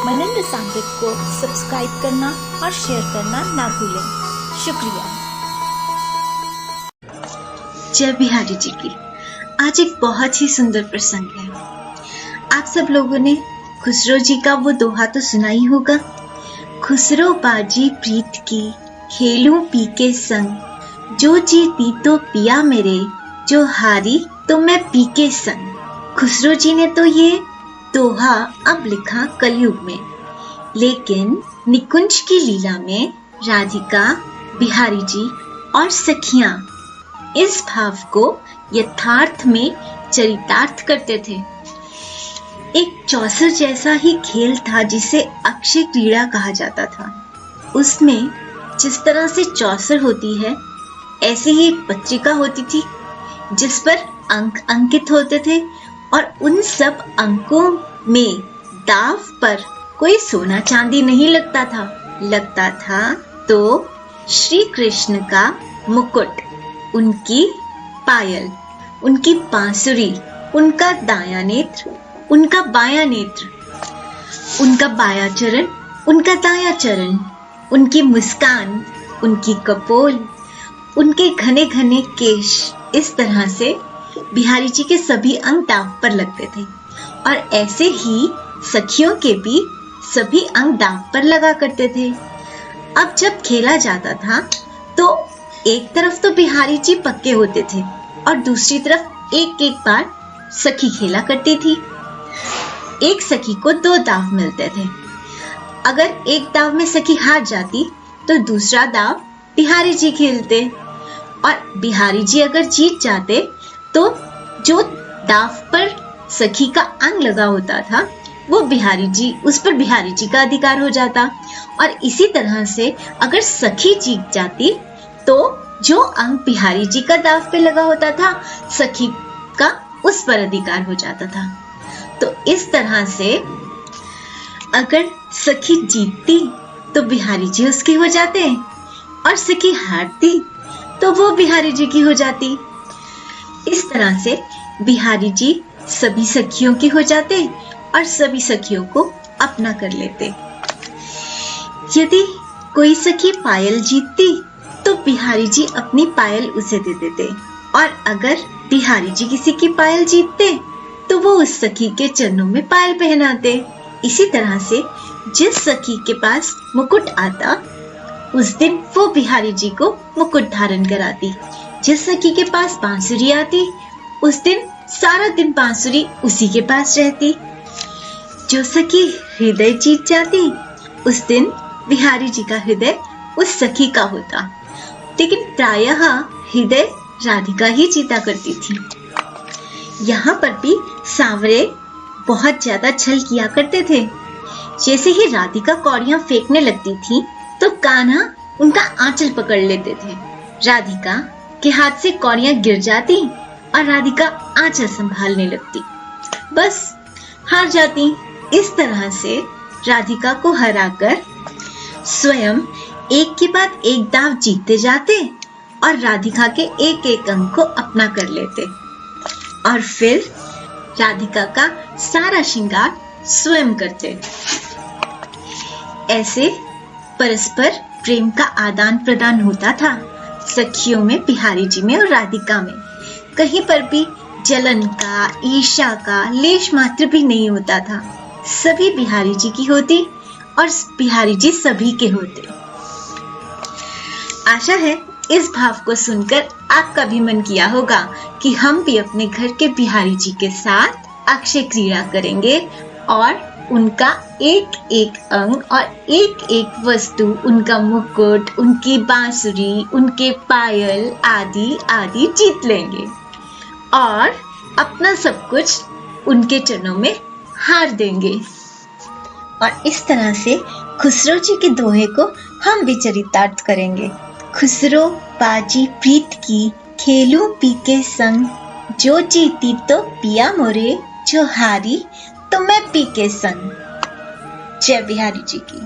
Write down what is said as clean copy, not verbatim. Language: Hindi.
मनेंद्र सांगीत को सब्सक्राइब करना और शेयर करना ना भूलें। शुक्रिया। जय बिहारी जी की। आज एक बहुत ही सुंदर प्रसंग है। आप सब लोगों ने खुसरो जी का वो दोहा तो सुना ही होगा। खुसरो बाजी प्रीत की, खेलूं पी के संग, जो जीती तो पिया मेरे, जो हारी तो मैं पी के संग। खुसरो जी ने तो ये दोहा अब लिखा कलयुग में, लेकिन निकुंज की लीला में राधिका, बिहारी जी और सखियां इस भाव को यथार्थ में चरितार्थ करते थे। एक चौसर जैसा ही खेल था जिसे अक्षय क्रीड़ा कहा जाता था। उसमें जिस तरह से चौसर होती है, ऐसे ही एक पत्रिका होती थी जिस पर अंक अंकित होते थे और उन सब अंकों में दाव पर कोई सोना चांदी नहीं लगता था। लगता था तो श्री कृष्ण का मुकुट, उनकी पायल, उनकी बांसुरी, उनका दायां नेत्र, उनका बायां नेत्र, उनका बायां चरण, उनका दायां चरण, उनकी मुस्कान, उनकी कपोल, उनके घने घने केश। इस तरह से बिहारी जी के सभी अंग दाव पर लगते थे और ऐसे ही सखियों के भी सभी अंग दाव पर लगा करते थे। अब जब खेला जाता था तो एक तरफ तो बिहारी जी पक्के होते थे और दूसरी तरफ एक एक बार सखी खेला करती थी। एक सखी को 2 दाव मिलते थे। अगर एक दाव में सखी हार जाती तो दूसरा दाव बिहारी जी खेलते और बिहारी जी अगर जीत जाते तो जो दाव पर सखी का अंग लगा होता था वो बिहारी जी, उस पर बिहारी जी का अधिकार हो जाता। और इसी तरह से अगर सखी जीत जाती तो जो अंग बिहारी जी का दाव पे लगा होता था, सखी का उस पर अधिकार हो जाता था। तो इस तरह से अगर सखी जीतती तो बिहारी जी उसके हो जाते और सखी हारती तो वो बिहारी जी की हो जाती। इस तरह से बिहारी जी सभी सखियों की हो जाते और सभी सखियों को अपना कर लेते। यदि कोई सखी पायल जीतती तो बिहारी जी अपनी पायल उसे दे देते और अगर बिहारी जी किसी की पायल जीतते तो वो उस सखी के चरणों में पायल पहनाते। इसी तरह से जिस सखी के पास मुकुट आता उस दिन वो बिहारी जी को मुकुट धारण कराती। जिस सखी के पास बांसुरी आती उस दिन सारा दिन बांसुरी उसी के पास रहती। जो सखी हृदय जीत जाती उस दिन बिहारी जी का हृदय उस सखी का होता। लेकिन प्रायः हृदय राधिका ही जीता करती थी। यहाँ पर भी सांवरे बहुत ज्यादा छल किया करते थे। जैसे ही राधिका कौड़ियां फेंकने लगती थी तो कान्हा उनका आंचल पकड़ लेते थे। राधिका के हाथ से कौड़ियां गिर जाती और राधिका आंचल संभालने लगती, बस हार जाती। इस तरह से राधिका को हराकर स्वयं एक के बाद एक दाव जीतते जाते और राधिका के एक एक अंग को अपना कर लेते और फिर राधिका का सारा श्रृंगार स्वयं करते। ऐसे परस्पर प्रेम का आदान प्रदान होता था सखियों में, बिहारी जी में और राधिका में। कहीं पर भी जलन का, ईर्ष्या का लेश मात्र भी नहीं होता था। सभी बिहारी जी की होती और बिहारी जी सभी के होते। आशा है इस भाव को सुनकर आपका भी मन किया होगा कि हम भी अपने घर के बिहारी जी के साथ अक्षय क्रीड़ा करेंगे और उनका एक एक अंग और एक एक वस्तु, उनका मुकुट, उनकी बांसुरी, उनके पायल आदि आदि जीत लेंगे और अपना सब कुछ उनके चरणों में हार देंगे। और इस तरह से खुसरो जी के दोहे को हम भी चरितार्थ करेंगे। खुसरो बाजी प्रीत की, खेलूं पी के संग, जो जीती तो पिया मोरे, जो हारी तो मैं पी के संग। जय बिहारी जी की।